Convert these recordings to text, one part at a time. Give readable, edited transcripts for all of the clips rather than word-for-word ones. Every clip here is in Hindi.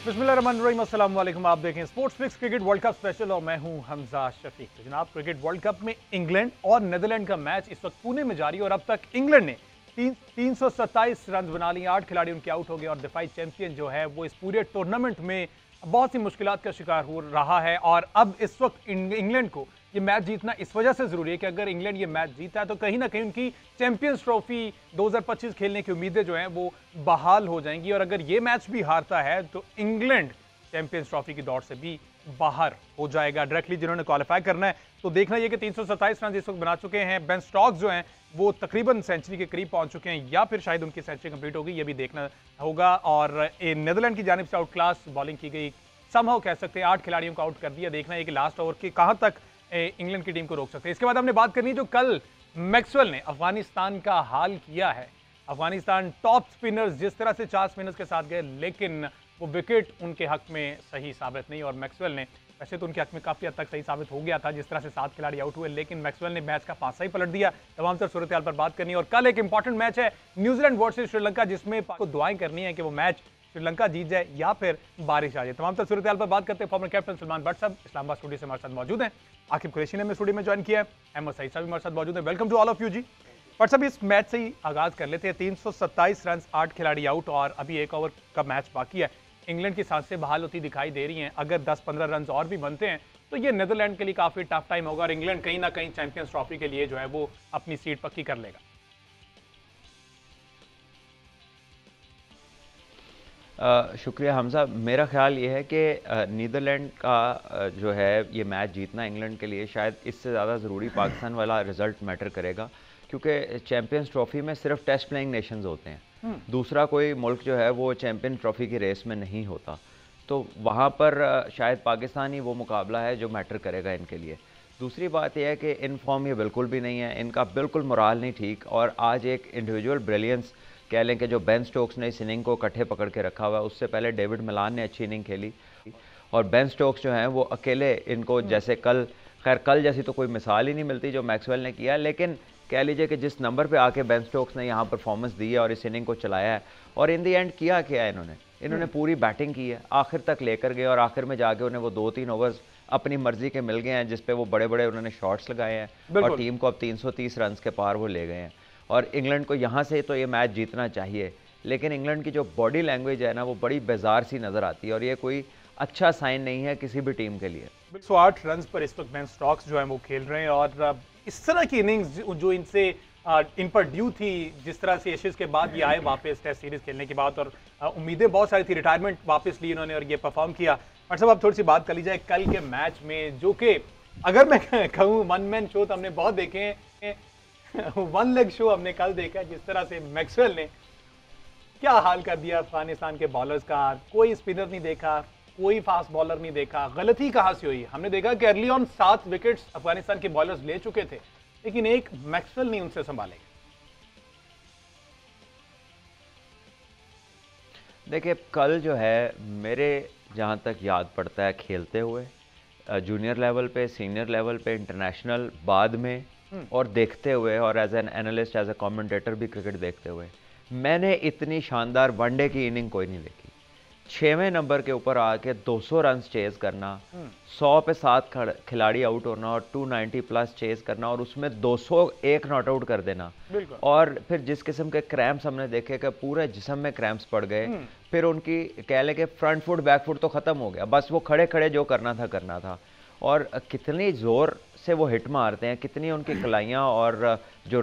बिस्मिल्लाहिर्रहमानिर्रहीम, अस्सलाम वालेकुम। आप देखें sports fix cricket world cup special और मैं हूं हमजा शफीक। तो जनाब, क्रिकेट वर्ल्ड कप में इंग्लैंड और नीदरलैंड का मैच इस वक्त पुणे में जारी है और अब तक इंग्लैंड ने 327 रन बना लिए, 8 खिलाड़ी उनके आउट हो गए और डिफाई चैंपियन जो है वो इस पूरे टूर्नामेंट में बहुत सी मुश्किलात का शिकार हो रहा है। और अब इस वक्त इंग्लैंड को ये मैच जीतना इस वजह से जरूरी है कि अगर इंग्लैंड ये मैच जीता है तो कहीं ना कहीं उनकी चैंपियंस ट्रॉफी 2025 खेलने की उम्मीदें जो हैं वो बहाल हो जाएंगी। और अगर ये मैच भी हारता है तो इंग्लैंड चैंपियंस ट्रॉफी की दौड़ से भी बाहर हो जाएगा डायरेक्टली। जिन्होंने क्वालिफाई करना है तो देखना यह कि 327 रन इस वक्त बना चुके हैं। बेन स्टोक्स जो हैं वो तकरीबन सेंचुरी के करीब पहुंच चुके हैं या फिर शायद उनकी सेंचुरी कंप्लीट होगी, ये भी देखना होगा। और नीदरलैंड की जानिब से आउट क्लास बॉलिंग की गई, समहाउ कह सकते हैं 8 खिलाड़ियों को आउट कर दिया। देखना है कि लास्ट ओवर के कहां तक इंग्लैंड की टीम को रोक सकते हैं। इसके बाद हमने बात करनी है जो कल मैक्सवेल ने अफगानिस्तान का हाल किया है। अफगानिस्तान टॉप स्पिनर्स जिस तरह से 4 स्पिनर्स के साथ गए लेकिन वो विकेट उनके हक में सही साबित नहीं। और मैक्सवेल ने वैसे तो उनके हक में काफी हद तक सही साबित हो गया था जिस तरह से 7 खिलाड़ी आउट हुए, लेकिन मैक्सवेल ने मैच का पासा ही पलट दिया। तमाम तर सूरत हाल पर बात करनी है और कल एक इंपॉर्टेंट मैच है न्यूजीलैंड वर्सेस श्रीलंका, जिसमें को दुआएं करनी है कि वो मैच श्रीलंका जीत जाए या फिर बारिश आ जाए। तमाम तर सूरत हाल पर बात करते हैं फॉर्मर कैप्टन सलमान भट्ट साहब इस्लामाबाद स्टूडियो से हमारे साथ मौजूद हैं। आकिब कुरैशी ने स्टूडियो में ज्वाइन किया है, अहमद सईद साहब भी हमारे साथ मौजूद हैं। Welcome to all of you ji. Bhatt साहब, इस मैच से ही आगाज कर लेते हैं। 327 रन, 8 खिलाड़ी आउट और अभी एक ओवर का मैच बाकी है। इंग्लैंड की सांसें बहाल होती दिखाई दे रही हैं। अगर 10-15 रन और भी बनते हैं तो ये नीदरलैंड के लिए काफी टफ टाइम होगा और इंग्लैंड कहीं ना कहीं चैंपियंस ट्रॉफी के लिए जो है वो अपनी सीट पक्की कर लेगा। शुक्रिया हमजा। मेरा ख्याल ये है कि नीदरलैंड का जो है ये मैच जीतना इंग्लैंड के लिए शायद इससे ज़्यादा ज़रूरी पाकिस्तान वाला रिजल्ट मैटर करेगा, क्योंकि चैंपियंस ट्रॉफी में सिर्फ टेस्ट प्लेइंग नेशंस होते हैं, दूसरा कोई मुल्क जो है वो चैंपियन ट्रॉफी की रेस में नहीं होता। तो वहाँ पर शायद पाकिस्तान ही वो मुकाबला है जो मैटर करेगा इनके लिए। दूसरी बात यह है कि इन फॉर्म ये बिल्कुल भी नहीं है, इनका बिल्कुल मोराल नहीं ठीक। और आज एक इंडिविजुअल ब्रिलियंस कह लें कि जो बेन स्टोक्स ने इस इनिंग को इकट्ठे पकड़ के रखा हुआ है, उससे पहले डेविड मिलान ने अच्छी इनिंग खेली और बेन स्टोक्स जो हैं वो अकेले इनको, जैसे कल, खैर कल जैसी तो कोई मिसाल ही नहीं मिलती जो मैक्सवेल ने किया, लेकिन कह लीजिए कि जिस नंबर पे आके बेन स्टोक्स ने यहाँ परफॉर्मेंस दी है और इस इनिंग को चलाया है और इन दी एंड किया क्या है इन्होंने पूरी बैटिंग की है, आखिर तक लेकर गए और आखिर में जाके उन्हें वो 2-3 ओवर्स अपनी मर्जी के मिल गए हैं जिसपे वो बड़े बड़े उन्होंने शॉट्स लगाए हैं और टीम को अब 330 रन के पार वो ले गए हैं। और इंग्लैंड को यहाँ से तो ये मैच जीतना चाहिए, लेकिन इंग्लैंड की जो बॉडी लैंग्वेज है ना वो बड़ी बेजार सी नज़र आती है और ये कोई अच्छा साइन नहीं है किसी भी टीम के लिए। 108 रन पर इस वक्त बेन स्टोक्स जो है वो खेल रहे हैं और इस तरह की इनिंग्स जो इनसे इन पर ड्यू थी, जिस तरह से एशेज के बाद ये आए वापस टेस्ट सीरीज खेलने के बाद और उम्मीदें बहुत सारी थी, रिटायरमेंट वापस ली इन्होंने और ये परफॉर्म किया। मतलब अब थोड़ी सी बात कर ली जाए कल के मैच में, जो कि अगर मैं कहूँ वन मैन शो तो हमने बहुत देखे हैं, वन लेग शो हमने कल देखा। जिस तरह से मैक्सवेल ने क्या हाल कर दिया अफगानिस्तान के बॉलर्स का, कोई स्पिनर नहीं देखा, कोई फास्ट बॉलर नहीं देखा। गलती कहां से हुई? हमने देखा कि अर्ली ऑन 7 विकेट्स अफगानिस्तान के बॉलर्स ले चुके थे लेकिन एक मैक्सवेल नहीं उनसे संभाले। देखिए कल जो है मेरे जहां तक याद पड़ता है खेलते हुए जूनियर लेवल पे, सीनियर लेवल पे, इंटरनेशनल बाद में और देखते हुए और as an analyst, as a commentator भी क्रिकेट देखते हुए, मैंने इतनी शानदार वनडे की इनिंग कोई नहीं देखी। 6वें नंबर के ऊपर आके 200 रन चेज करना, 100 पे 7 खिलाड़ी आउट होना और 290 प्लस चेज करना और उसमें 201 नॉट आउट कर देना, और फिर जिस किस्म के क्रैम्प्स हमने देखे कि पूरे जिस्म में क्रैम्प्स पड़ गए, फिर उनकी कह लें कि फ्रंट फुट बैक फुट तो ख़त्म हो गया, बस वो खड़े खड़े जो करना था। और कितनी ज़ोर से वो हिट मारते हैं, कितनी उनकी कलाइयाँ और जो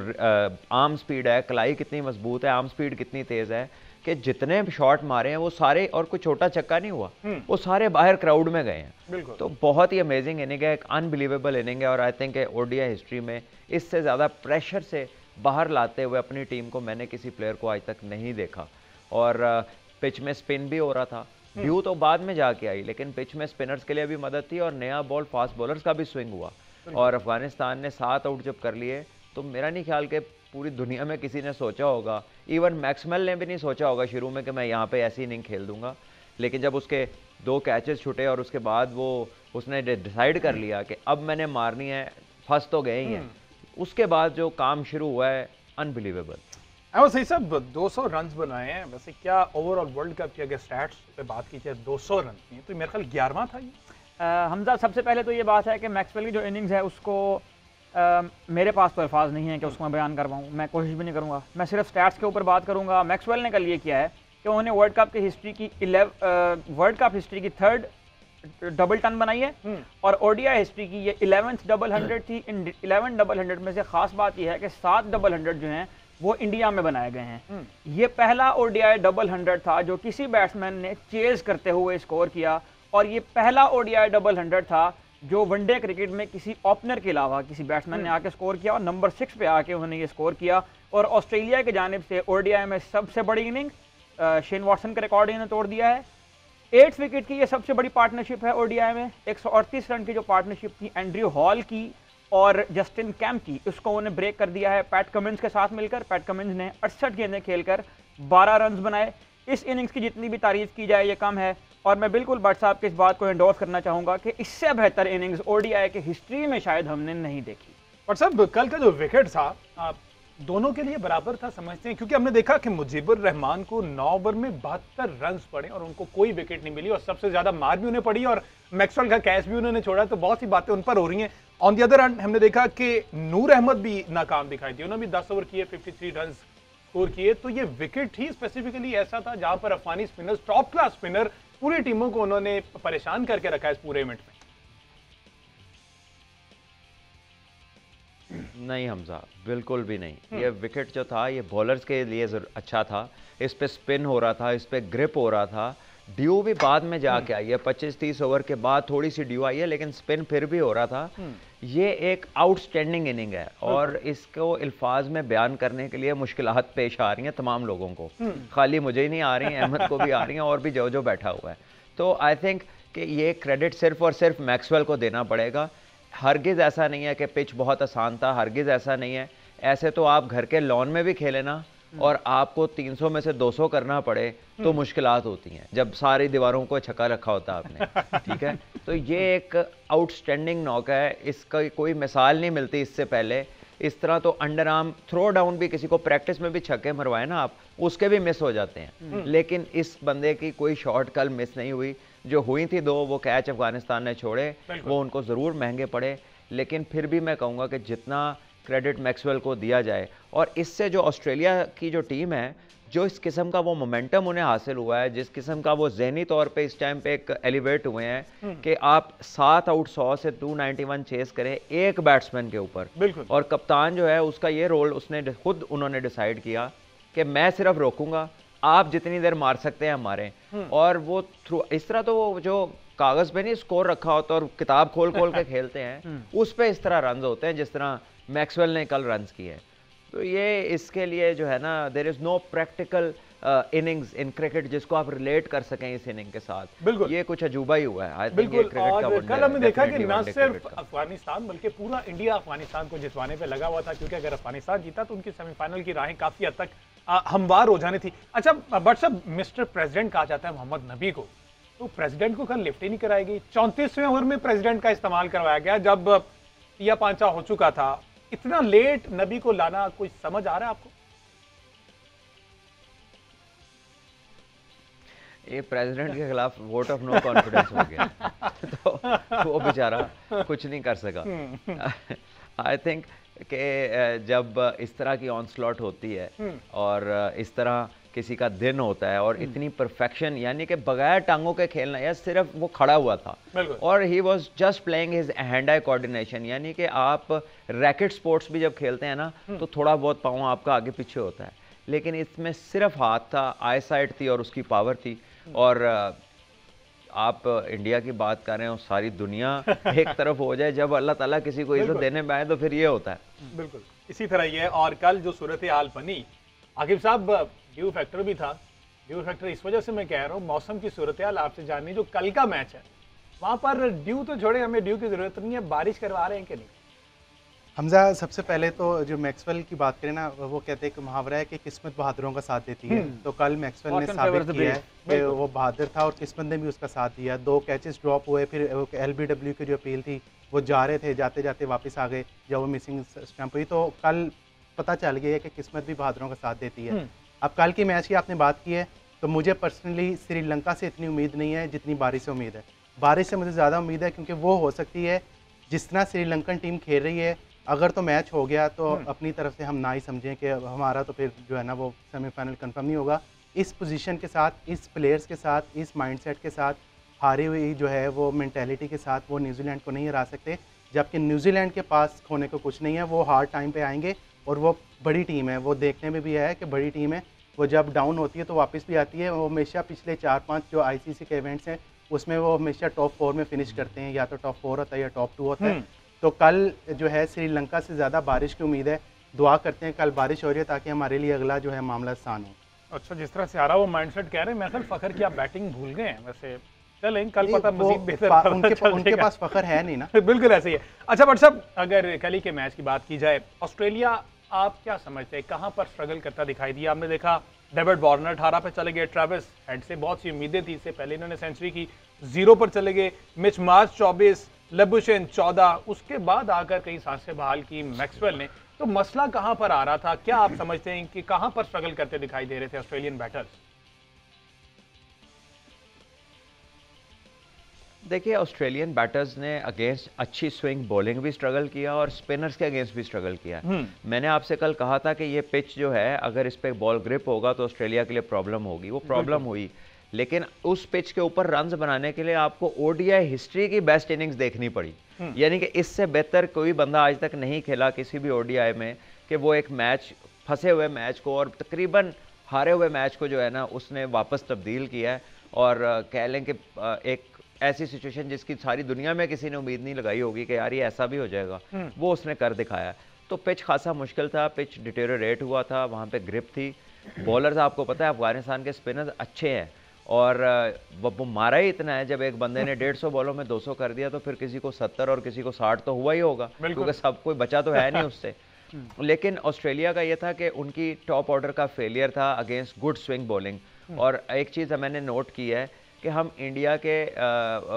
आर्म स्पीड है, कलाई कितनी मजबूत है, आर्म स्पीड कितनी तेज़ है कि जितने शॉट मारे हैं वो सारे, और कोई छोटा चक्का नहीं हुआ, वो सारे बाहर क्राउड में गए हैं। तो बहुत ही अमेजिंग इनिंग है, एक अनबिलीवेबल इनिंग है और आई थिंक ओडीआई हिस्ट्री में इससे ज़्यादा प्रेशर से बाहर लाते हुए अपनी टीम को मैंने किसी प्लेयर को आज तक नहीं देखा। और पिच में स्पिन भी हो रहा था, ड्यू तो बाद में जाके आई, लेकिन पिच में स्पिनर्स के लिए भी मदद थी और नया बॉल फास्ट बॉलर्स का भी स्विंग हुआ और अफगानिस्तान ने 7 आउट जब कर लिए तो मेरा नहीं ख्याल कि पूरी दुनिया में किसी ने सोचा होगा, इवन मैक्सवेल ने भी नहीं सोचा होगा शुरू में कि मैं यहाँ पे ऐसी इनिंग खेल दूंगा। लेकिन जब उसके 2 कैचेस छूटे और उसके बाद वो उसने डिसाइड कर लिया कि अब मैंने मारनी है, फंस तो गए ही हैं, उसके बाद जो काम शुरू हुआ है अनबिलीवेबल। वो सही साहब 200 रन बनाए हैं। वैसे क्या ओवरऑल वर्ल्ड कप की अगर स्टैट्स पे बात की जाए 200 रन की, तो मेरे ख्याल 11वां था ये। हमजा, सबसे पहले तो ये बात है कि मैक्सवेल की जो इनिंग्स है उसको मेरे पास तो अल्फाज नहीं है कि उसको मैं बयान कर पाऊँ, मैं कोशिश भी नहीं करूँगा। मैं सिर्फ स्टैट्स के ऊपर बात करूँगा। मैक्सवेल ने कल ये किया है कि उन्होंने वर्ल्ड कप की हिस्ट्री की वर्ल्ड कप हिस्ट्री की 3rd डबल टन बनाई है और ओडीआई हिस्ट्री की ये 11th डबल 100 थी। इन 11 डबल 100 में से खास बात यह है कि 7 डबल 100 जो हैं वो इंडिया में बनाए गए हैं। ये पहला ओडीआई डबल 100 था जो किसी बैट्समैन ने चेज करते हुए स्कोर किया, और ये पहला ओडीआई डबल 100 था जो वनडे क्रिकेट में किसी ओपनर के अलावा किसी बैट्समैन ने आके स्कोर किया, और नंबर 6 पे आके उन्होंने ये स्कोर किया। और ऑस्ट्रेलिया की जानिब से ओडीआई में सबसे बड़ी इनिंग, शेन वॉटसन का रिकॉर्ड इन्होंने तोड़ दिया है। 8 विकेट की ये सबसे बड़ी पार्टनरशिप है ओडीआई में। 138 रन की जो पार्टनरशिप थी एंड्रयू हॉल की और जस्टिन कैम्प की, उसको उन्होंने ब्रेक कर दिया है पैट कमिंस के साथ मिलकर। पैट कमिंस ने 68 गेंदें खेलकर 12 रन बनाए। इस इनिंग्स की जितनी भी तारीफ की जाए ये कम है, और मैं बिल्कुल भट्ट साहब की इस बात को एंडोर्स करना चाहूँगा कि इससे बेहतर इनिंग्स ओडीआई की हिस्ट्री में शायद हमने नहीं देखी। और साहब कल का जो विकेट था दोनों के लिए बराबर था समझते हैं, क्योंकि हमने देखा कि मुजीबुर रहमान को 9 ओवर में 72 रन पड़े और उनको कोई विकेट नहीं मिली, और सबसे ज्यादा मार भी उन्हें पड़ी और मैक्सवेल का कैच भी उन्होंने छोड़ा, तो बहुत सी बातें उन पर हो रही हैं। ऑन द अदर हैंड हमने देखा कि नूर अहमद भी नाकाम दिखाई दी, उन्होंने भी 10 ओवर किए, 53 रन स्कोर किए। तो ये विकेट ही स्पेसिफिकली ऐसा था जहां पर अफगानी स्पिनर्स, टॉप क्लास स्पिनर, पूरी टीमों को उन्होंने परेशान करके रखा है इस पूरे इवेंट में। नहीं हमजा, बिल्कुल भी नहीं। ये विकेट जो था ये बॉलर्स के लिए अच्छा था, इस पे स्पिन हो रहा था, इस पे ग्रिप हो रहा था। ड्यू भी बाद में जाके आई है, 25-30 ओवर के बाद थोड़ी सी ड्यू आई है, लेकिन स्पिन फिर भी हो रहा था। ये एक आउटस्टैंडिंग इनिंग है और इसको अल्फाज में बयान करने के लिए मुश्किलात पेश आ रही हैं तमाम लोगों को, खाली मुझे ही नहीं आ रही हैं, अहमद को भी आ रही हैं और भी जो बैठा हुआ है। तो आई थिंक कि ये क्रेडिट सिर्फ और सिर्फ मैक्सवेल को देना पड़ेगा। हरगिज़ ऐसा नहीं है कि पिच बहुत आसान था, हरगिज़ ऐसा नहीं है। ऐसे तो आप घर के लॉन में भी खेले ना और आपको 300 में से 200 करना पड़े तो मुश्किलात होती हैं, जब सारी दीवारों को छक्का रखा होता आपने, ठीक है। तो ये एक आउटस्टैंडिंग नॉक है, इसका कोई मिसाल नहीं मिलती इससे पहले। इस तरह तो अंडर आर्म थ्रो डाउन भी किसी को प्रैक्टिस में भी छक्के मरवाए ना आप, उसके भी मिस हो जाते हैं, लेकिन इस बंदे की कोई शॉट कल मिस नहीं हुई। जो हुई थी 2 वो कैच अफगानिस्तान ने छोड़े, वो उनको ज़रूर महंगे पड़े, लेकिन फिर भी मैं कहूँगा कि जितना क्रेडिट मैक्सवेल को दिया जाए, और इससे जो ऑस्ट्रेलिया की जो टीम है, जो इस किस्म का वो मोमेंटम उन्हें हासिल हुआ है, जिस किस्म का वो ज़हनी तौर पे इस टाइम पे एक एलिवेट हुए हैं कि आप 7 आउट 100 से 291 चेस करें एक बैट्समैन के ऊपर, और कप्तान जो है उसका ये रोल उसने खुद उन्होंने डिसाइड किया कि मैं सिर्फ रोकूंगा, आप जितनी देर मार सकते हैं मारें। और वो थ्रू इस तरह तो वो जो कागज पे नहीं स्कोर रखा होता और किताब खोल खोल के खेलते हैं, उस पे इस तरह रन होते हैं जिस तरह मैक्सवेल ने कल रन किए। तो ये इसके लिए जो है ना, there is no practical innings in cricket जिसको आप रिलेट कर सकें इस इनिंग के साथ। बिल्कुल, ये कुछ अजूबा ही हुआ है। बिल्कुल, और कल हमने देखा कि न सिर्फ अफगानिस्तान बल्कि पूरा इंडिया अफगानिस्तान को जितवाने पे लगा हुआ था, क्योंकि अगर अफगानिस्तान जीता तो उनकी सेमीफाइनल की राहें काफी हद तक हमवार हो जानी थी। अच्छा बट साहब, मिस्टर प्रेसिडेंट कहा जाता है मोहम्मद नबी को, तो प्रेसिडेंट को कल लिफ्ट ही नहीं कराई गई। 34वें ओवर में प्रेसिडेंट का इस्तेमाल करवाया गया जब पिया पांचा हो चुका था। इतना लेट नबी को लाना कोई समझ आ रहा है आपको? ये प्रेसिडेंट के खिलाफ वोट ऑफ नो कॉन्फिडेंस हो गया तो वो बेचारा कुछ नहीं कर सका। आई थिंक कि जब इस तरह की ऑनस्लॉट होती है और इस तरह किसी का दिन होता है और इतनी परफेक्शन, यानी कि बगैर टांगों के खेलना, या सिर्फ वो खड़ा हुआ था और he was just playing his hand eye coordination, यानी कि आप रैकेट स्पोर्ट्स भी जब खेलते हैं ना तो थोड़ा बहुत पाँव आपका आगे पीछे होता है, लेकिन इसमें सिर्फ हाथ था, आई साइट थी और उसकी पावर थी। और आप इंडिया की बात कर रहे हो, सारी दुनिया एक तरफ हो जाए जब अल्लाह ताला किसी को इज्जत देने में आए तो फिर ये होता है। बिल्कुल इसी तरह ये। और कल जो सूरत हाल बनी, आकिब साहब ड्यू फैक्टर भी था। ड्यू फैक्टर इस वजह से मैं कह रहा हूँ, मौसम की सूरत हाल आपसे जाननी। जो कल का मैच है वहाँ पर ड्यू तो छोड़े, हमें ड्यू की जरूरत नहीं है, बारिश करवा रहे हैं कि नहीं? हमजा, सबसे पहले तो जो मैक्सवेल की बात करें ना, वो कहते हैं कि मुहावरा है कि किस्मत बहादुरों का साथ देती है। तो कल मैक्सवेल ने साबित किया है कि वो बहादुर था और किस्मत ने भी उसका साथ दिया। 2 कैचेस ड्रॉप हुए, फिर LBW की जो अपील थी वो जा रहे थे, जाते जाते वापस आ गए जब वो मिसिंग स्टंप हुई। तो कल पता चल गया है कि किस्मत भी बहादुरों का साथ देती है। अब कल की मैच की आपने बात की है, तो मुझे पर्सनली श्रीलंका से इतनी उम्मीद नहीं है जितनी बारिश से उम्मीद है। बारिश से मुझे ज़्यादा उम्मीद है, क्योंकि वो हो सकती है जिस तरह श्रीलंकन टीम खेल रही है, अगर तो मैच हो गया तो अपनी तरफ से हम ना ही समझें कि हमारा तो फिर जो है ना वो सेमीफाइनल कंफर्म नहीं होगा। इस पोजीशन के साथ, इस प्लेयर्स के साथ, इस माइंडसेट के साथ, हारी हुई जो है वो मेंटालिटी के साथ वो न्यूजीलैंड को नहीं हरा सकते। जबकि न्यूजीलैंड के पास खोने को कुछ नहीं है, वो हार्ड टाइम पे आएंगे और वो बड़ी टीम है, वो देखने में भी है कि बड़ी टीम है। वो जब डाउन होती है तो वापस भी आती है। वो हमेशा पिछले 4-5 जो आईसीसी के इवेंट्स हैं उसमें वो हमेशा टॉप 4 में फिनिश करते हैं, या तो टॉप 4 होता है या टॉप 2 होता है। तो कल जो है श्रीलंका से ज़्यादा बारिश की उम्मीद है। दुआ करते हैं कल बारिश हो रही है ताकि हमारे लिए अगला जो है मामला आसान हो। अच्छा, जिस तरह से आ रहा वो माइंडसेट कह रहे हैं, मैं कल फखर की आप बैटिंग भूल गए हैं वैसे। चलें, कल पता मजीद बेहतर उनके पास फखर है नहीं ना। बिल्कुल ऐसे ही है। अच्छा बट साहब, अगर कल ही के मैच की बात की जाए, ऑस्ट्रेलिया आप क्या समझते हैं कहाँ पर स्ट्रगल करता दिखाई दिया? आपने देखा डेविड वार्नर 18 पे चले गए, ट्रेविस हेड से बहुत सी उम्मीदें थी, इससे पहले इन्होंने सेंचुरी की, 0 पर चले गए। मिच मार्श 24, लेबुशेन 14, उसके बाद आकर कई सांसें बहाल की मैक्सवेल ने। तो मसला कहाँ पर आ रहा था? क्या आप समझते हैं कि कहाँ पर स्ट्रगल करते दिखाई दे रहे थे ऑस्ट्रेलियन बैटर्स? देखिए, ऑस्ट्रेलियन बैटर्स ने अगेंस्ट अच्छी स्विंग बॉलिंग भी स्ट्रगल किया और स्पिनर्स के अगेंस्ट भी स्ट्रगल किया। मैंने आपसे कल कहा था कि ये पिच जो है, अगर इस पे बॉल ग्रिप होगा तो ऑस्ट्रेलिया के लिए प्रॉब्लम होगी। वो प्रॉब्लम हुई, लेकिन उस पिच के ऊपर रन्स बनाने के लिए आपको ओडीआई हिस्ट्री की बेस्ट इनिंग्स देखनी पड़ी। यानी कि इससे बेहतर कोई बंदा आज तक नहीं खेला किसी भी ओडीआई में, कि वो एक मैच, फंसे हुए मैच को और तकरीबन हारे हुए मैच को जो है ना उसने वापस तब्दील किया है। और कह लें कि एक ऐसी सिचुएशन जिसकी सारी दुनिया में किसी ने उम्मीद नहीं लगाई होगी कि यार ये ऐसा भी हो जाएगा, वो उसने कर दिखाया। तो पिच खासा मुश्किल था, पिच डिटेरियोरेट हुआ था, वहाँ पे ग्रिप थी। बॉलर्स आपको पता है अफगानिस्तान के स्पिनर्स अच्छे हैं, और वो मारा ही इतना है, जब एक बंदे ने 150 बॉलों में 200 कर दिया तो फिर किसी को 70 और किसी को 60 तो हुआ ही होगा, क्योंकि सब कोई बचा तो है नहीं उससे। लेकिन ऑस्ट्रेलिया का ये था कि उनकी टॉप ऑर्डर का फेलियर था अगेंस्ट गुड स्विंग बॉलिंग। और एक चीज़ मैंने नोट की है कि हम इंडिया के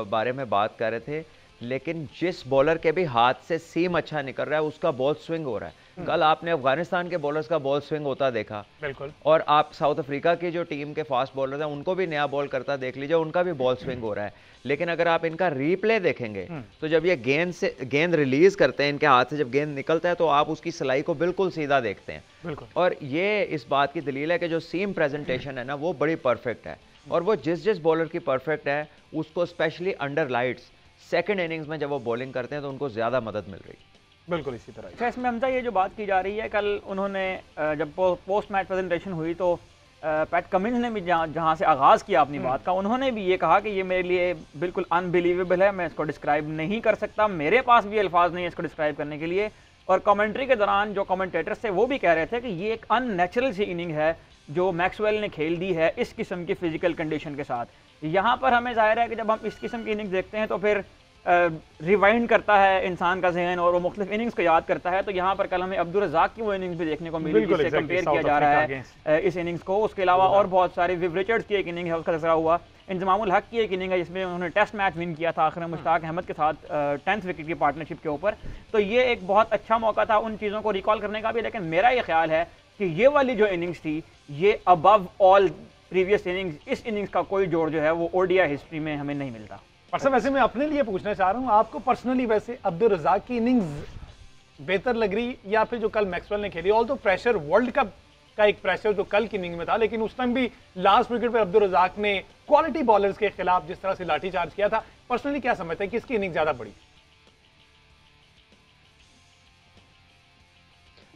बारे में बात कर रहे थे, लेकिन जिस बॉलर के भी हाथ से सीम अच्छा निकल रहा है उसका बॉल स्विंग हो रहा है। कल आपने अफगानिस्तान के बॉलर्स का बॉल स्विंग होता देखा, बिल्कुल। और आप साउथ अफ्रीका की जो टीम के फास्ट बॉलर्स हैं उनको भी नया बॉल करता देख लीजिए, उनका भी बॉल स्विंग हो रहा है। लेकिन अगर आप इनका रीप्ले देखेंगे तो जब ये गेंद रिलीज करते हैं, इनके हाथ से जब गेंद निकलता है तो आप उसकी सिलाई को बिल्कुल सीधा देखते हैं। और ये इस बात की दलील है कि जो सीम प्रेजेंटेशन है ना वो बड़ी परफेक्ट है, और वो जिस बॉलर की परफेक्ट है उसको specially under lights second innings में जब वो बॉलिंग करते हैं तो उनको ज़्यादा मदद मिल रही है। बिल्कुल इसी तरह। अच्छा, इसमें हमजा ये जो बात की जा रही है, कल उन्होंने जब पोस्ट मैच प्रेजेंटेशन हुई तो पैट कमिंस ने भी जहाँ से आगाज़ किया अपनी बात का, उन्होंने भी ये कहा कि ये मेरे लिए बिल्कुल अनबिलीवेबल है, मैं इसको डिस्क्राइब नहीं कर सकता, मेरे पास भी अल्फाज नहीं है इसको डिस्क्राइब करने के लिए। और कमेंट्री के दौरान जो कमेंटेटर्स थे वो भी कह रहे थे कि ये एक अननेचुरल सी इनिंग है जो मैक्सवेल ने खेल दी है इस किस्म की फिजिकल कंडीशन के साथ। यहाँ पर हमें जाहिर है कि जब हम इस किस्म की इनिंग्स देखते हैं तो फिर रिवाइंड करता है इंसान का जहन और वो मुख्तलिफ इनिंग्स को याद करता है। तो यहाँ पर कल हमें अब्दुल रज़ाक की वो इनिंग्स भी देखने को मिली जिससे कंपेयर किया जा रहा है इस इनिंग्स को। उसके अलावा और बहुत सारे, विव रिचर्ड्स की एक इनिंग है उसका तज़किरा हुआ, इंजमामुल हक की एक इनिंग है जिसमें उन्होंने टेस्ट मैच विन किया था आखिर में मुश्ताक अहमद के साथ 10th विकेट की पार्टनरशिप के ऊपर। तो ये एक बहुत अच्छा मौका था उन चीज़ों को रिकॉल करने का भी। लेकिन मेरा ये ख्याल है कि ये वाली जो इनिंग्स थी ये अबव ऑल प्रीवियस इनिंग्स, इस इनिंग्स का कोई जोड़ जो है वो ओडीआई हिस्ट्री में हमें नहीं मिलता। परसों वैसे मैं अपने लिए पूछना चाह रहा हूँ, आपको पर्सनली वैसे अब्दुल रज़ाक की इनिंग्स बेहतर लग रही या फिर जो कल मैक्सवेल ने खेली? ऑल तो प्रेशर, वर्ल्ड कप का एक प्रेशर जो कल की इनिंग में था, लेकिन उस टाइम भी लास्ट विकेट पर अब्दुल रज़ाक ने क्वालिटी बॉलर्स के खिलाफ जिस तरह से लाठीचार्ज किया था, पर्सनली क्या समझते हैं किसकी इनिंग ज्यादा बड़ी?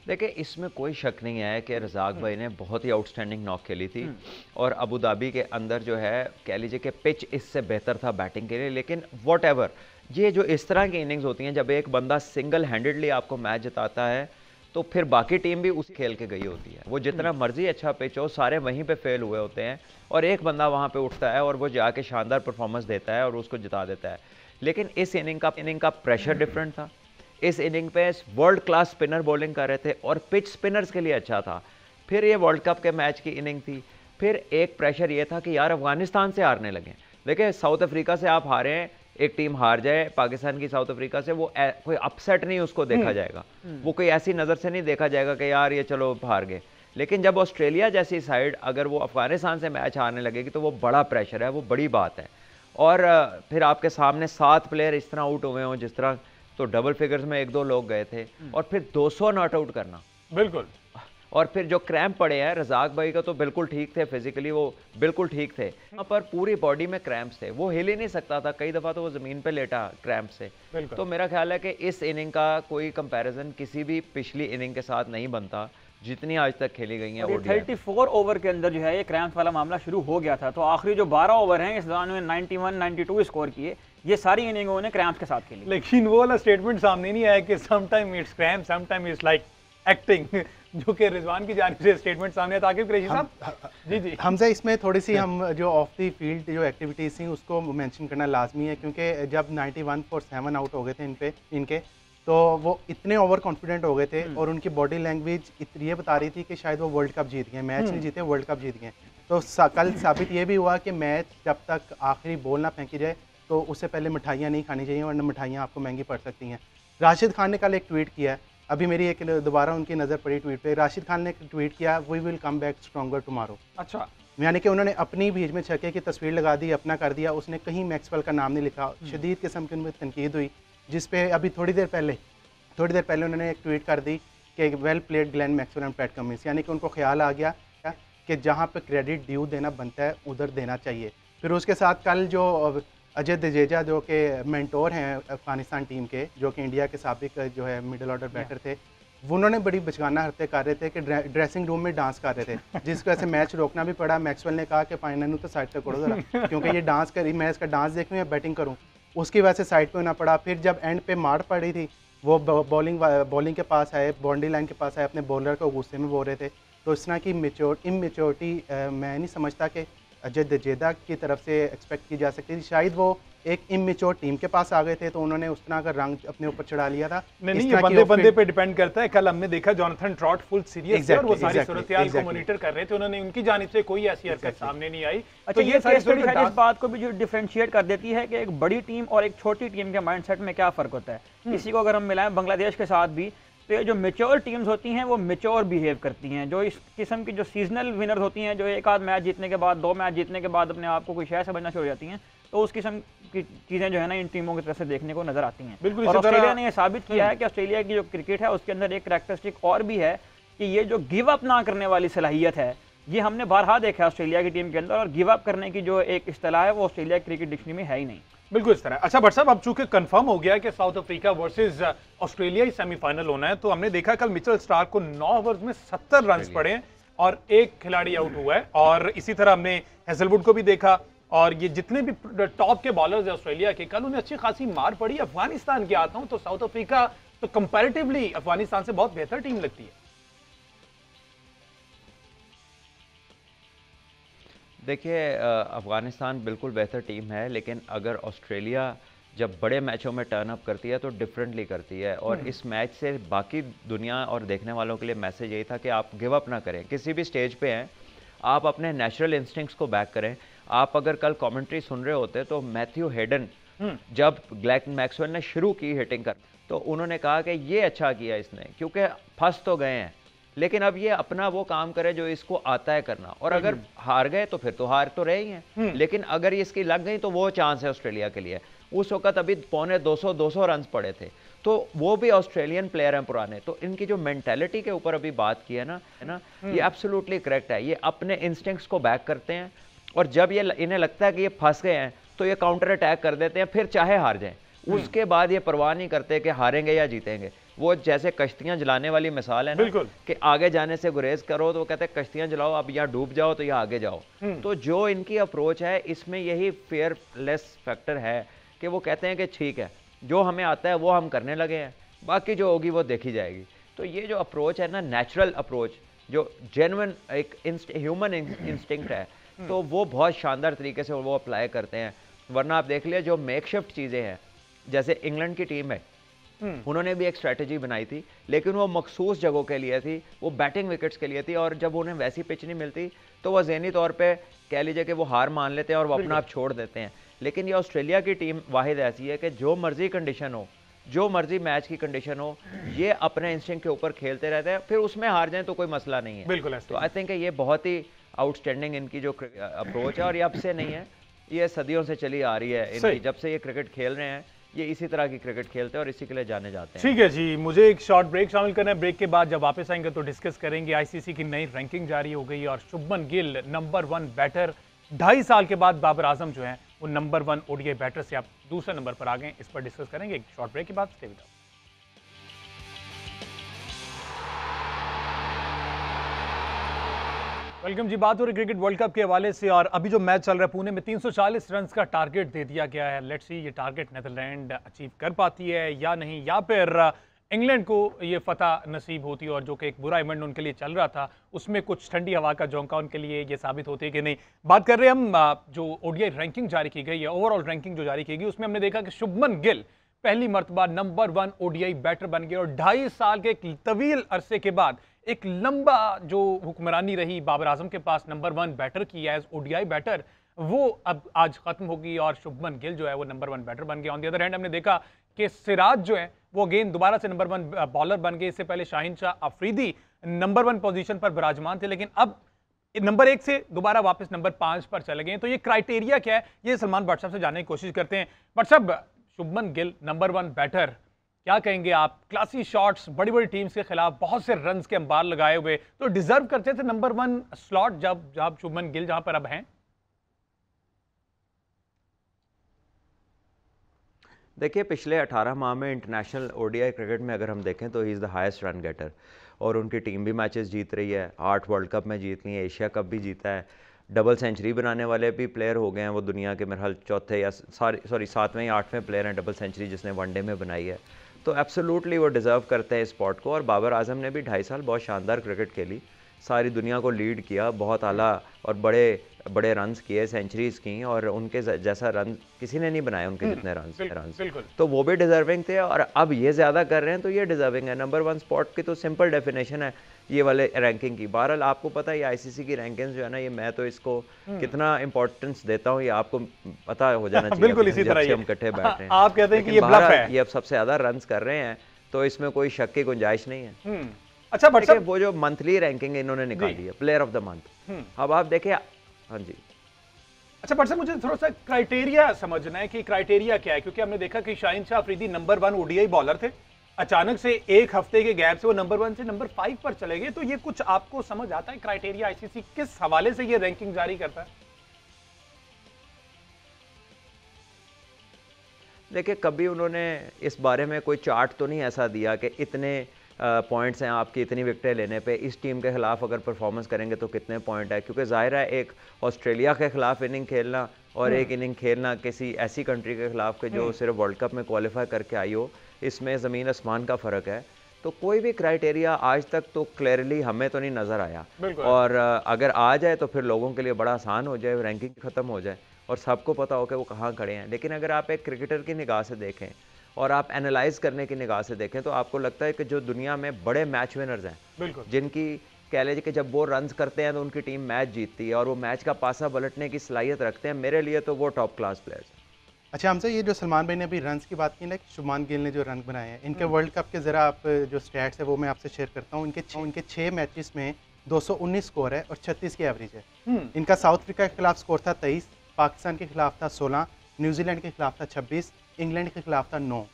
देखिए, इसमें कोई शक नहीं है कि रज़ाक भाई ने बहुत ही आउटस्टैंडिंग नॉक खेली थी, और अबू धाबी के अंदर जो है कह लीजिए कि पिच इससे बेहतर था बैटिंग के लिए। लेकिन वॉट एवर, ये जो इस तरह की इनिंग्स होती हैं जब एक बंदा सिंगल हैंडेडली आपको मैच जिताता है तो फिर बाकी टीम भी उसी खेल के गई होती है। वो जितना मर्जी अच्छा पिच हो, सारे वहीं पे फेल हुए होते हैं और एक बंदा वहाँ पे उठता है और वो जाके शानदार परफॉर्मेंस देता है और उसको जिता देता है। लेकिन इस इनिंग का प्रेशर डिफरेंट था। इस इनिंग पे वर्ल्ड क्लास स्पिनर बॉलिंग कर रहे थे और पिच स्पिनर्स के लिए अच्छा था। फिर ये वर्ल्ड कप के मैच की इनिंग थी। फिर एक प्रेशर ये था कि यार अफगानिस्तान से हारने लगे। देखिए, साउथ अफ्रीका से आप हारे हैं, एक टीम हार जाए पाकिस्तान की साउथ अफ्रीका से, वो कोई अपसेट नहीं उसको देखा जाएगा, वो कोई ऐसी नज़र से नहीं देखा जाएगा कि यार ये चलो हार गए। लेकिन जब ऑस्ट्रेलिया जैसी साइड अगर वो अफगानिस्तान से मैच हारने लगेगी तो वो बड़ा प्रेशर है, वो बड़ी बात है। और फिर आपके सामने 7 प्लेयर इस तरह आउट हुए हों जिस तरह, तो डबल फिगर्स में 1-2 लोग गए थे, और फिर 200 नॉट आउट करना, बिल्कुल। और फिर जो क्रैम्प पड़े हैं, रजाक भाई का तो बिल्कुल ठीक थे, फिजिकली वो बिल्कुल ठीक थे, वहाँ पर पूरी बॉडी में क्रैम्प थे, वो हिल ही नहीं सकता था, कई दफ़ा तो वो ज़मीन पे लेटा क्रैम्प से। तो मेरा ख्याल है कि इस इनिंग का कोई कंपैरिजन किसी भी पिछली इनिंग के साथ नहीं बनता जितनी आज तक खेली गई हैं। 34 ओवर के अंदर जो है ये क्रैम्प वाला मामला शुरू हो गया था, तो आखिरी जो 12 ओवर हैं इस दौरान में 91, 92 स्कोर किए, ये सारी इनिंगों ने क्रैम्प के साथ खेली। लेकिन वो वाला स्टेटमेंट सामने नहीं आया कि sometime it's cramp, sometime it's like acting, जो कि रिजवान की जानिब से स्टेटमेंट सामने आता। आकिब कुरैशी साहब, जी जी हमजा, इसमें थोड़ी सी हम जो ऑफ द फील्ड जो एक्टिविटीज़ थी उसको मेंशन करना लाजमी है, क्योंकि जब 91 for 7 आउट हो गए थे इनके, तो वो इतने ओवर कॉन्फिडेंट हो गए थे और उनकी बॉडी लैंग्वेज ये बता रही थी कि शायद वो वर्ल्ड कप जीत गए, मैच नहीं जीते वर्ल्ड कप जीत गए। तो कल साबित ये भी हुआ कि मैच जब तक आखिरी बॉल ना फेंकी जाए तो उससे पहले मिठाइयाँ नहीं खानी चाहिए, वरना मिठाइयाँ आपको महंगी पड़ सकती हैं। राशिद खान ने कल एक ट्वीट किया, अभी मेरी एक दोबारा उनकी नज़र पड़ी ट्वीट पे, राशिद खान ने ट्वीट किया, we will come back stronger tomorrow. अच्छा, यानी कि उन्होंने अपनी बीच में छक्के की तस्वीर लगा दी, अपना कर दिया, उसने कहीं मैक्सवेल का नाम नहीं लिखा। शदीद किस्म की उनमें तनकीद हुई, जिस पे अभी थोड़ी देर पहले उन्होंने एक ट्वीट कर दी कि well played Glenn Maxwell and PAT Cummins, यानी कि उनको ख्याल आ गया कि जहाँ पे क्रेडिट ड्यू देना बनता है उधर देना चाहिए। फिर उसके साथ कल जो अजय जडेजा जो कि मेंटोर हैं अफगानिस्तान टीम के, जो कि इंडिया के साबिक जो है मिडिल ऑर्डर बैटर थे, वो उन्होंने बड़ी बचगाना हरकतें कर रहे थे कि ड्रेसिंग रूम में डांस कर रहे थे, जिस वजह से मैच रोकना भी पड़ा। मैक्सवेल ने कहा कि फाइनल तो साइड पे करो जरा, क्योंकि ये डांस करी, मैं इसका डांस देखूँ या बैटिंग करूँ, उसकी वजह से साइड पे होना पड़ा। फिर जब एंड पे मार पड़ी थी, वो बॉलिंग के पास आए, बाउंड्री लाइन के पास आए, अपने बॉलर को गुस्से में बोल रहे थे। तो इस तरह की इमेच्योरिटी मैं नहीं समझता कि अजय जडेजा की तरफ से एक्सपेक्ट की जा सकती थी। शायद वो एक इमेच्योर टीम के पास आ गए थे, तो उन्होंने उस तरह का रंग अपने ऊपर चढ़ा लिया था। नहीं, ये बंदे बंदे पे डिपेंड करता है। कल हमने देखा जॉनथन ट्रॉट फुल सीरियस थे और वो सारी सूरत-ए-हाल को मॉनिटर कर रहे थे, उन्होंने उनकी जानिब से कोई ऐसी हरकत सामने नहीं आई। अच्छा, ये सारी स्टोरी शायद इस बात को भी जो डिफरेंशिएट कर देती है कि एक बड़ी टीम और एक छोटी टीम के माइंडसेट में क्या फ़र्क होता है। इसी को अगर हम मिलाएं बांग्लादेश के साथ भी, तो ये जो मेच्योर टीम्स होती हैं वो मेच्योर बिहेव करती हैं। जो इस किस्म की जो सीजनल विनर्स होती हैं, जो एक आध मैच जीतने के बाद, 2 मैच जीतने के बाद अपने आप को कोई शय समझना शुरू हो जाती हैं, तो उस किस्म की चीज़ें जो है ना इन टीमों की तरफ से देखने को नजर आती हैं। बिल्कुल। और ऑस्ट्रेलिया ने यह साबित किया है कि ऑस्ट्रेलिया की जो क्रिकेट है उसके अंदर एक करैक्टरिस्टिक और भी है कि ये जो गिव अप ना करने वाली सलाहियत है, ये हमने बारहा देखा है ऑस्ट्रेलिया की टीम के अंदर। और गिव अप करने की जो एक इस्तेलाह है वो ऑस्ट्रेलिया क्रिकेट डिक्शनरी में है ही नहीं। बिल्कुल इस तरह। अच्छा भट्ट साहब, अब चूंकि कंफर्म हो गया कि साउथ अफ्रीका वर्सेस ऑस्ट्रेलिया ही सेमीफाइनल होना है, तो हमने देखा कल मिचेल स्टार्क को 9 ओवर्स में 70 रन पड़े और एक खिलाड़ी आउट हुआ है। और इसी तरह हमने हेजलवुड को भी देखा, और ये जितने भी टॉप के बॉलर्स हैं ऑस्ट्रेलिया के, कल उन्हें अच्छी खासी मार पड़ी। अफगानिस्तान की आता हूं तो साउथ अफ्रीका तो कंपैरेटिवली अफगानिस्तान से बहुत बेहतर टीम लगती है। देखिए, अफ़गानिस्तान बिल्कुल बेहतर टीम है, लेकिन अगर ऑस्ट्रेलिया जब बड़े मैचों में टर्न अप करती है तो डिफरेंटली करती है। और इस मैच से बाकी दुनिया और देखने वालों के लिए मैसेज यही था कि आप गिव अप ना करें, किसी भी स्टेज पे हैं आप अपने नेचुरल इंस्टिंक्ट्स को बैक करें। आप अगर कल कमेंट्री सुन रहे होते तो मैथ्यू हेडन जब ग्लेन मैक्सवेल ने शुरू की हिटिंग कर, तो उन्होंने कहा कि ये अच्छा किया इसने, क्योंकि फंस तो गए हैं, लेकिन अब ये अपना वो काम करे जो इसको आता है करना। और अगर हार गए तो फिर तो हार तो रहे ही हैं, लेकिन अगर इसकी लग गई तो वो चांस है ऑस्ट्रेलिया के लिए। उस वक्त अभी 250 रन पड़े थे, तो वो भी ऑस्ट्रेलियन प्लेयर हैं पुराने। तो इनकी जो मेंटालिटी के ऊपर अभी बात की है ना, ये एब्सोल्युटली करेक्ट है। ये अपने इंस्टिंक्ट्स को बैक करते हैं, और जब ये इन्हें लगता है कि ये फंस गए हैं तो ये काउंटर अटैक कर देते हैं, फिर चाहे हार जाएं। उसके बाद ये परवाह नहीं करते कि हारेंगे या जीतेंगे। वो जैसे कश्तियां जलाने वाली मिसाल है ना, कि आगे जाने से गुरेज करो, तो वो कहते हैं कश्तियां जलाओ, अब यहाँ डूब जाओ तो यहाँ आगे जाओ। तो जो इनकी अप्रोच है, इसमें यही फेयरलेस फैक्टर है कि वो कहते हैं कि ठीक है, जो हमें आता है वो हम करने लगे हैं, बाकी जो होगी वो देखी जाएगी। तो ये जो अप्रोच है ना, नेचुरल अप्रोच, जो जेन्युइन एक ह्यूमन इंस्टिंक्ट है, तो वो बहुत शानदार तरीके से वो अप्लाई करते हैं। वरना आप देख लिया जो मेकशिफ्ट चीज़ें हैं, जैसे इंग्लैंड की टीम है, उन्होंने भी एक स्ट्रेटजी बनाई थी, लेकिन वो मखसूस जगहों के लिए थी, वो बैटिंग विकेट्स के लिए थी। और जब उन्हें वैसी पिच नहीं मिलती तो वो ज़हनी तौर पे कह लीजिए कि वो हार मान लेते हैं और वो अपना आप छोड़ देते हैं। लेकिन ये ऑस्ट्रेलिया की टीम वाहिद ऐसी है कि जो मर्जी कंडीशन हो, जो मर्जी मैच की कंडीशन हो, ये अपने इंस्टिंक्ट के ऊपर खेलते रहते हैं, फिर उसमें हार जाएं तो कोई मसला नहीं है। बिल्कुल। तो आई थिंक ये बहुत ही आउटस्टैंडिंग इनकी जो अप्रोच है, और ये अब से नहीं है, ये सदियों से चली आ रही है इनकी। जब से ये क्रिकेट खेल रहे हैं ये इसी तरह की क्रिकेट खेलते हैं और इसी के लिए जाने जाते हैं। ठीक है जी, मुझे एक शॉर्ट ब्रेक शामिल करना है। ब्रेक के बाद जब वापस आएंगे तो डिस्कस करेंगे। आईसीसी की नई रैंकिंग जारी हो गई और शुभमन गिल नंबर 1 बैटर 2.5 साल के बाद बाबर आजम जो है वो नंबर 1 ओडीआई बैटर से आप दूसरे नंबर पर आ गए। इस पर डिस्कस करेंगे एक शॉर्ट ब्रेक के बाद। Stay with us. वेलकम जी। बात हो रही क्रिकेट वर्ल्ड कप के हवाले से और अभी जो मैच चल रहा है पुणे में 340 रन का टारगेट दे दिया गया है। लेट्स सी ये टारगेट नीदरलैंड अचीव कर पाती है या नहीं, या फिर इंग्लैंड को ये फतह नसीब होती है और जो कि एक बुरा इवेंट उनके लिए चल रहा था उसमें कुछ ठंडी हवा का झोंका उनके लिए ये साबित होती है कि नहीं। बात कर रहे हैं हम जो ओडीआई रैंकिंग जारी की गई है, ओवरऑल रैंकिंग जो जारी की गई उसमें हमने देखा कि शुभमन गिल पहली मर्तबा नंबर 1 ओडीआई बैटर बन गए और 2.5 साल के एक तवील अरसे के बाद एक लंबा जो हुक्मरानी रही बाबर आजम के पास नंबर 1 बैटर की एज ओडीआई बैटर, वो अब आज खत्म होगी और शुभमन गिल जो है वो नंबर 1 बैटर बन गया। ऑन द अदर हैंड हमने देखा कि सिराज जो है वो अगेन दोबारा से नंबर 1 बॉलर बन गए। इससे पहले शाहीन शाह अफरीदी नंबर 1 पोजीशन पर विराजमान थे, लेकिन अब नंबर 1 से दोबारा वापस नंबर 5 पर चले गए। तो ये क्राइटेरिया क्या है, ये सलमान भट्ट साहब से जानने की कोशिश करते हैं। भट्ट साहब, शुभमन गिल नंबर 1 बैटर, क्या कहेंगे आप? क्लासी शॉट्स, बड़ी बड़ी टीम्स के खिलाफ बहुत से रन्स के अंबार लगाए हुए, तो डिजर्व करते थे नंबर 1 स्लॉट जब शुभमन गिल जहां पर अब हैं? देखिए, पिछले 18 माह में इंटरनेशनल ओडीआई क्रिकेट में अगर हम देखें तो he is the highest run getter और उनकी टीम भी मैचेस जीत रही है। 8 वर्ल्ड कप में जीत ली है, एशिया कप भी जीता है, डबल सेंचुरी बनाने वाले भी प्लेयर हो गए हैं। वो दुनिया के मेरे ख्याल चौथे या 7वें या 8वें प्लेयर हैं डबल सेंचुरी जिसने वनडे में बनाई है। तो एब्सोल्युटली वो डिज़र्व करते हैं इस स्पॉट को। और बाबर आजम ने भी 2.5 साल बहुत शानदार क्रिकेट खेली, सारी दुनिया को लीड किया, बहुत आला और बड़े बड़े रन्स किए, सेंचुरीज की, और उनके जैसा रन किसी ने नहीं बनाया उनके जितने रन। तो वो भी डिजर्विंग थे और अब ये ज़्यादा कर रहे हैं तो ये डिजर्विंग है। नंबर 1 स्पॉट की तो सिंपल डेफिनेशन है ये वाले रैंकिंग की। बहरहाल आपको पता है ये आईसीसी की रैंकिंग जो है ना, ये मैं तो इसको कितना इंपॉर्टेंस देता हूँ ये आपको पता हो जाना चाहिए। बिल्कुल इसी तरह हम इकट्ठे बैठ रहे हैं। आप कहते हैं कि ये ब्लफ है। ये अब सबसे ज़्यादा रन कर रहे हैं तो इसमें कोई शक की गुंजाइश नहीं है। अच्छा बट वो जो मंथली रैंकिंग इन्होंने निकाली है, प्लेयर ऑफ द मंथ, अब आप देखें। हाँ जी। अच्छा बट सर, मुझे थोड़ा सा क्राइटेरिया समझना है कि क्राइटेरिया क्या है, क्योंकि हमने देखा कि Shaheen Shah Afridi number 1 ODI bowler थे, अचानक से एक हफ्ते के गैप से वो नंबर 1 से नंबर 5 पर चले गए। तो ये कुछ आपको समझ आता है क्राइटेरिया आईसीसी किस हवाले से ये रैंकिंग जारी करता है? देखिए, कभी उन्होंने इस बारे में कोई चार्ट तो नहीं ऐसा दिया कि इतने पॉइंट्स हैं आपकी, इतनी विकेटें लेने पे, इस टीम के खिलाफ अगर परफॉर्मेंस करेंगे तो कितने पॉइंट है। क्योंकि जाहिर है एक ऑस्ट्रेलिया के खिलाफ इनिंग खेलना और एक इनिंग खेलना किसी ऐसी कंट्री के खिलाफ के जो सिर्फ वर्ल्ड कप में क्वालिफाई करके आई हो, इसमें ज़मीन आसमान का फ़र्क है। तो कोई भी क्राइटेरिया आज तक तो क्लियरली हमें तो नहीं नज़र आया, और अगर आ जाए तो फिर लोगों के लिए बड़ा आसान हो जाए, रैंकिंग ख़त्म हो जाए और सबको पता हो कि वो कहाँ खड़े हैं। लेकिन अगर आप एक क्रिकेटर की निगाह से देखें और आप एनालाइज करने की निगाह से देखें तो आपको लगता है कि जो दुनिया में बड़े मैच विनर्स हैं, जिनकी कह लीजिए कि जब वो रन्स करते हैं तो उनकी टीम मैच जीतती है और वो मैच का पासा पलटने की सलाहियत रखते हैं, मेरे लिए तो वो टॉप क्लास प्लेयर्स हैं। अच्छा हमसे ये जो सलमान भाई ने अभी रन्स की बात की ना, शुभमन गिल ने जो रन बनाए हैं, इनके वर्ल्ड कप के ज़रा आप जो स्टैट्स है वो मैं आपसे शेयर करता हूँ। इनके 6 मैचेस में 219 स्कोर है और 36 की एवरेज है। इनका साउथ अफ्रीका के खिलाफ स्कोर था 23, पाकिस्तान के खिलाफ था 16, न्यूजीलैंड के खिलाफ था 26, इंग्लैंड के खिलाफ था 9,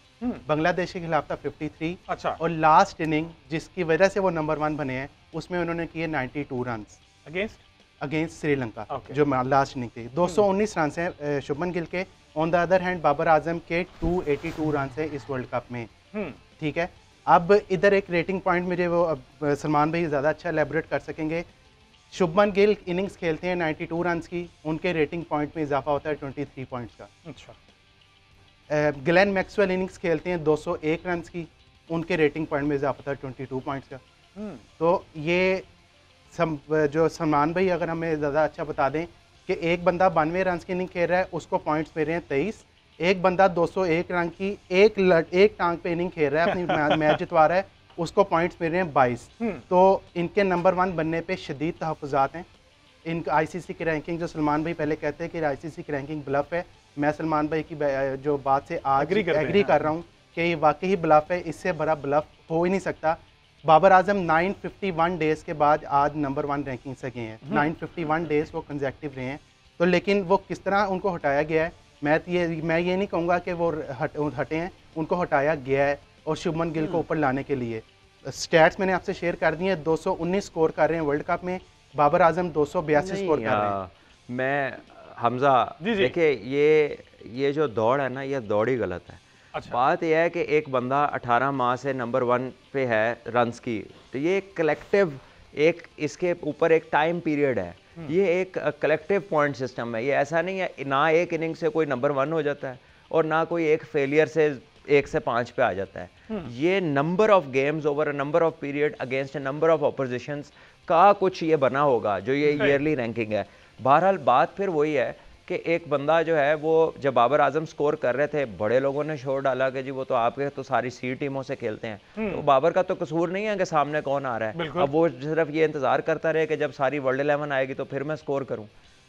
बांग्लादेश के खिलाफ था 53। अच्छा। और लास्ट इनिंग जिसकी वजह से वो नंबर 1 बने हैं उसमें उन्होंने किए 92 रन अगेंस्ट श्रीलंका, जो लास्ट इनिंग थी। 219 रन हैं शुभमन गिल के। On the other hand Babar Azam के 282 रन हैं इस वर्ल्ड कप में। ठीक है, अब इधर एक रेटिंग पॉइंट मुझे वो सलमान भाई ज़्यादा अच्छा एलेबोरेट कर सकेंगे। शुभमन गिल इनिंग्स खेलते हैं 92 रन की, उनके रेटिंग पॉइंट में इजाफा होता है 23 पॉइंट्स का। अच्छा। ग्लेन मैक्सवेल इनिंग्स खेलते हैं 201 रन की, उनके रेटिंग पॉइंट में इजाफा होता है 22 पॉइंट्स का। तो ये जो सलमान भाई अगर हमें ज़्यादा अच्छा बता दें कि एक बंदा 92 रन की इनिंग खेल रहा है, उसको पॉइंट्स मिल रहे हैं 23, एक बंदा 201 रन की एक टांग पे इनिंग खेल रहा है, अपनी मैच जितवा रहा है, उसको पॉइंट्स मिल रहे हैं 22। तो इनके नंबर 1 बनने पे शदीद तहफ़्फ़ुज़ात हैं। इन आईसीसी की रैंकिंग, जो सलमान भाई पहले कहते हैं कि आईसीसी की रैंकिंग ब्लफ है, मैं सलमान भाई की जो बात से आज एग्री कर रहा हूँ कि ये वाकई ब्लफ है, इससे बड़ा ब्लफ हो ही नहीं सकता। बाबर आजम 951 डेज के बाद आज नंबर 1 रैंकिंग से गए हैं। 951 डेज वो कंजेक्टिव रहे हैं, तो लेकिन वो किस तरह उनको हटाया गया है, मैं ये नहीं कहूँगा कि वो हटे हैं, उनको हटाया गया है और शुभमन गिल को ऊपर लाने के लिए स्टैट्स मैंने आपसे शेयर कर दिए हैं। 219 स्कोर कर रहे हैं वर्ल्ड कप में, बाबर आजम 282 स्कोर कर रहे हैं। मैं हमजा देखिए ये जो दौड़ है ना, ये दौड़ ही गलत है। अच्छा। बात यह है कि एक बंदा 18 माह से नंबर 1 पे है रन्स की, तो ये कलेक्टिव एक इसके ऊपर एक टाइम पीरियड है, ये एक कलेक्टिव पॉइंट सिस्टम है। ये ऐसा नहीं है ना एक इनिंग से कोई नंबर 1 हो जाता है और ना कोई एक फेलियर से 1 से 5 पे आ जाता है। ये number of games over a number of period against a number of opposition's का कुछ ये बना होगा जो ये ईयरली रैंकिंग है। बहरहाल बात फिर वही है कि एक बंदा जो है वो जब बाबर आजम स्कोर कर रहे थे, बड़े लोगों ने शोर डाला कि जी वो तो आपके तो सारी सी टीमों से खेलते हैं, तो बाबर का तो कसूर नहीं है कि सामने कौन आ रहा है। अब वो सिर्फ ये इंतजार करता रहे कि जब सारी वर्ल्ड 11 आएगी तो फिर मैं स्कोर करूं।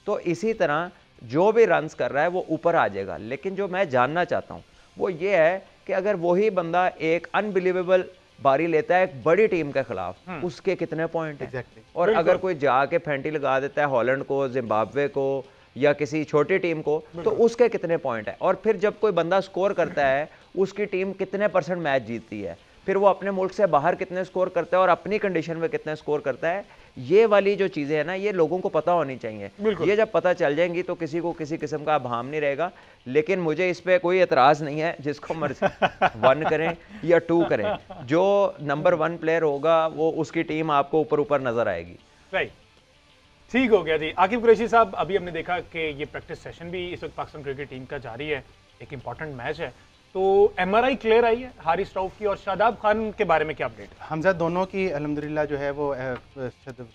तो इसी तरह जो भी रन्स कर रहा है वो ऊपर आ जाएगा। लेकिन जो मैं जानना चाहता हूँ वो ये है कि अगर वही बंदा एक अनबिलीवेबल बारी लेता है एक बड़ी टीम के खिलाफ, उसके कितने पॉइंट हैं? और अगर कोई जाके फेंटी लगा देता है हॉलैंड को, जिम्बाब्वे को या किसी छोटी टीम को, तो उसके कितने पॉइंट है? और फिर जब कोई बंदा स्कोर करता है उसकी टीम कितने % मैच जीतती है, फिर वो अपने मुल्क से बाहर कितने स्कोर करता है और अपनी कंडीशन में कितने स्कोर करता है। ये वाली जो चीज़ें हैं ना, ये लोगों को पता होनी चाहिए। ये जब पता चल जाएंगी तो किसी को किसी किस्म का भाम नहीं रहेगा। लेकिन मुझे इस पर कोई एतराज़ नहीं है, जिसको मर्जी 1 करें या 2 करें, जो नंबर 1 प्लेयर होगा वो उसकी टीम आपको ऊपर ऊपर नजर आएगी। राइट, ठीक हो गया जी। आकिब कुरैशी साहब, अभी हमने देखा कि ये प्रैक्टिस सेशन भी इस वक्त पाकिस्तान क्रिकेट टीम का जारी है, एक इंपॉर्टेंट मैच है, तो MRI क्लियर आई है हारिस रऊफ की, और शादाब खान के बारे में क्या अपडेट? हमजा दोनों की अल्हम्दुलिल्लाह जो है वो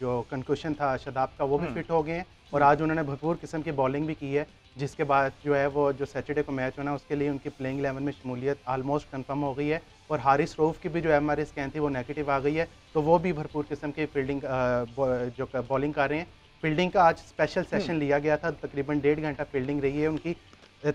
जो कंक्लूशन था शादाब का वो भी फिट हो गए हैं और आज उन्होंने भरपूर किस्म की बॉलिंग भी की है, जिसके बाद जो है वो जो सैटरडे को मैच होना उसके लिए उनकी प्लेइंग 11 में शमूलियत आलमोस्ट कंफर्म हो गई है। और हारिस रऊफ की भी जो MRI स्कैन थी वो नेगेटिव आ गई है, तो वो भी भरपूर किस्म की फील्डिंग जो बॉलिंग कर रहे हैं। फील्डिंग का आज स्पेशल सेशन लिया गया था, तकरीबन 1.5 घंटा फील्डिंग रही है उनकी।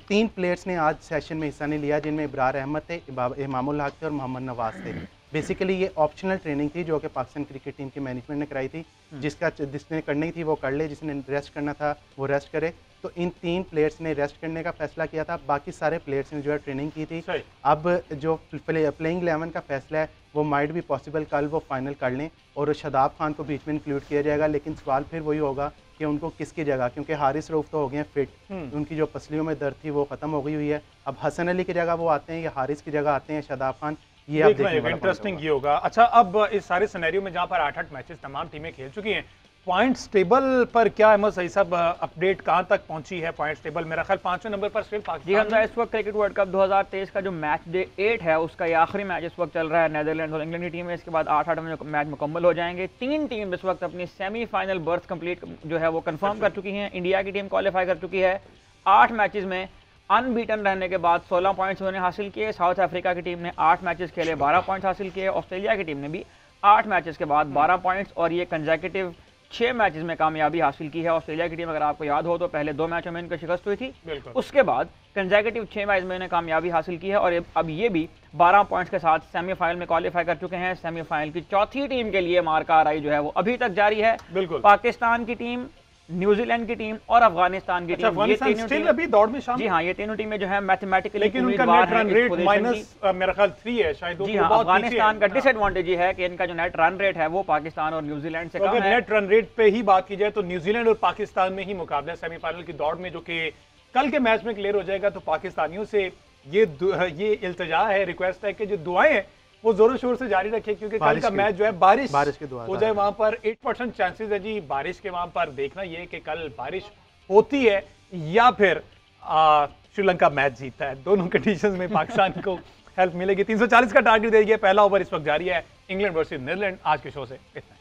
3 प्लेयर्स ने आज सेशन में हिस्सा नहीं लिया, जिनमें इब्रार अहमद थे, इमामुल हक थे और मोहम्मद नवाज थे। बेसिकली ये ऑप्शनल ट्रेनिंग थी जो कि पाकिस्तान क्रिकेट टीम की मैनेजमेंट ने कराई थी, जिसने करनी थी वो कर ले, जिसने रेस्ट करना था वो रेस्ट करे। तो इन 3 प्लेयर्स ने रेस्ट करने का फैसला किया था, बाकी सारे प्लेयर्स ने जो है ट्रेनिंग की थी। अब जो प्लेइंग 11 का फैसला है वो माइट भी पॉसिबल कल वो फाइनल कर लें और शादाब खान को बीच में इंक्लूड किया जाएगा। लेकिन सवाल फिर वही होगा कि उनको किसकी जगह, क्योंकि हारिस रऊफ तो हो गए हैं फिट, उनकी जो पसलियों में दर्द थी वो खत्म हो गई हुई है। अब हसन अली की जगह वो आते हैं या हारिस की जगह आते हैं शादाब खान, ये आप देखिए इंटरेस्टिंग ये होगा। अच्छा, अब इस सारे सिनेरियो में जहां पर 8-8 मैचेस तमाम टीमें खेल चुकी हैं, पॉइंट्स टेबल पर क्या अहमद सही साहब अपडेट कहां तक पहुंची है? पॉइंट्स टेबल मेरा ख्याल 5वें नंबर पर सिर्फ पाकिस्तान। जी, इस वक्त क्रिकेट वर्ल्ड कप 2023 का जो मैच डे 8 है उसका ये आखिरी मैच इस वक्त चल रहा है नीदरलैंड और इंग्लैंड की टीम है। इसके बाद 8-8 में मैच मुकम्मल हो जाएंगे। 3 टीम इस वक्त अपनी सेमीफाइनल बर्थ कंप्लीट जो है वो कंफर्म कर चुकी हैं। इंडिया की टीम क्वालिफाई कर चुकी है। 8 मैचेस में अनबीटन रहने के बाद 16 पॉइंट्स उन्होंने हासिल किए। साउथ अफ्रीका की टीम ने 8 मैचेस खेले, 12 पॉइंट्स हासिल किए। ऑस्ट्रेलिया की टीम ने भी 8 मैचेस के बाद 12 पॉइंट्स और ये कंसेक्यूटिव 6 मैचेस में कामयाबी हासिल की है। ऑस्ट्रेलिया की टीम अगर आपको याद हो तो पहले 2 मैचों में इनकी शिकस्त हुई थी, उसके बाद कंसेक्यूटिव 6 मैच में इन्हें कामयाबी हासिल की है और अब ये भी 12 पॉइंट्स के साथ सेमीफाइनल में क्वालिफाई कर चुके हैं। सेमीफाइनल की चौथी टीम के लिए मार्का आरआई जो है वो अभी तक जारी है। पाकिस्तान की टीम, न्यूजीलैंड की टीम और अफगानिस्तान की टीम, ये तीनों टीम अभी दौड़ में शामिल। जी हाँ, ये तीनों टीमें जो है मैथमेटिकली, लेकिन उनका नेट रन रेट माइनस मेरा ख्याल 3 है शायद। जी हाँ, अफगानिस्तान का डिसएडवांटेज ये है कि इनका जो नेट रन रेट है वो पाकिस्तान और न्यूजीलैंड से कम है। नेट रन रेट पे ही बात की जाए तो न्यूजीलैंड और पाकिस्तान में ही मुकाबला सेमीफाइनल की दौड़ में, जो कि कल के मैच में क्लियर हो जाएगा। तो पाकिस्तानियों से ये इल्तिजा है, रिक्वेस्ट है कि जो दुआएं हैं वो जोरों शोर से जारी रखे, क्योंकि कल का मैच जो है बारिश के हो जाए, वहां पर 8% चांसेस है जी बारिश के। वहां पर देखना ये कि कल बारिश होती है या फिर श्रीलंका मैच जीतता है। दोनों कंडीशंस में पाकिस्तान को हेल्प मिलेगी। 340 का टारगेट दे दिया। पहला ओवर इस वक्त जारी है, इंग्लैंड वर्सेस नीदरलैंड। आज के शो से इतना।